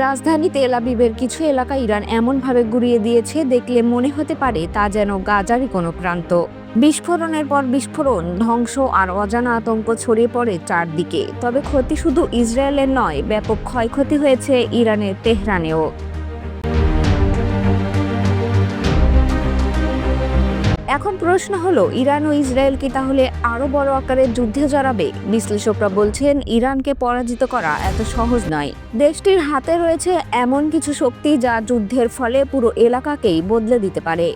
রাজধানী তেল আবিবের কিছু এলাকা ইরান এমনভাবে গুঁড়িয়ে দিয়েছে দেখলে মনে হতে পারে তা যেন গাজারই কোনো প্রান্ত। বিস্ফোরণের পর বিস্ফোরণ, ধ্বংস আর অজানা আতঙ্ক ছড়িয়ে পড়ে চারদিকে। তবে ক্ষতি শুধু ইসরায়েলের নয়, ব্যাপক ক্ষয়ক্ষতি হয়েছে ইরানের তেহরানেও। এখন প্রশ্ন হলো, ইরান ও ইসরায়েল কি তাহলে আরো বড় আকারের যুদ্ধে জড়াবে? বিশ্লেষকরা বলছেন ইরানকে পরাজিত করা এত সহজ নয়। দেশটির হাতে রয়েছে এমন কিছু শক্তি যা যুদ্ধের ফলে পুরো এলাকাকেই বদলে দিতে পারে।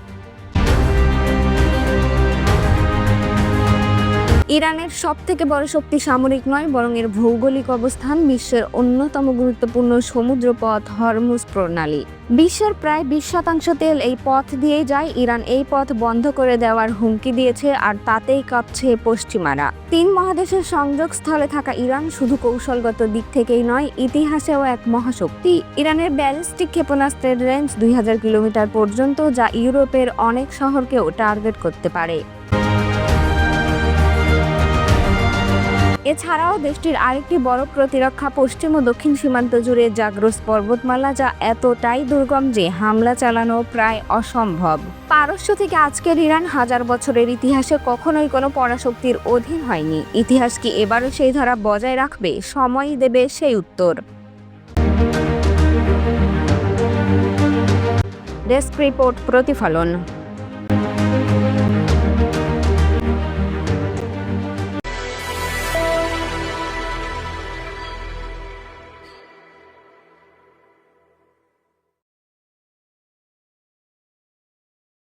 ইরানের সবথেকে বড় শক্তি সামরিক নয়, বরং এর ভৌগোলিক অবস্থান। বিশ্বের অন্যতম গুরুত্বপূর্ণ সমুদ্রপথ হরমুজ প্রণালী। বিশ্বের প্রায় 20% তেল এই পথ দিয়েই যায়। ইরান এই পথ বন্ধ করে দেওয়ার হুমকি দিয়েছে, আর তাতেই কাঁপছে পশ্চিমারা। 3 মহাদেশের সংযোগস্থলে থাকা ইরান শুধু কৌশলগত দিক থেকেই নয়, ইতিহাসেও এক মহাশক্তি। ইরানের ব্যালিস্টিক ক্ষেপণাস্ত্রের রেঞ্জ 2000 কিলোমিটার পর্যন্ত, যা ইউরোপের অনেক শহরকেও টার্গেট করতে পারে। এছাড়াও দেশটির আরেকটি বড় প্রতিরক্ষা পশ্চিম ও দক্ষিণ সীমান্ত জুড়ে জাগ্রস পর্বতমালা, যা এতটাই দুর্গম যে হামলা চালানো প্রায় অসম্ভব। পারস্য থেকে আজকের ইরান হাজার বছরের ইতিহাসে কখনোই কোনো পরাশক্তির অধীন হয়নি। ইতিহাস কি এবারও সেই ধারা বজায় রাখবে? সময়ই দেবে সেই উত্তর। ডেস্ক রিপোর্ট, প্রতিফলন।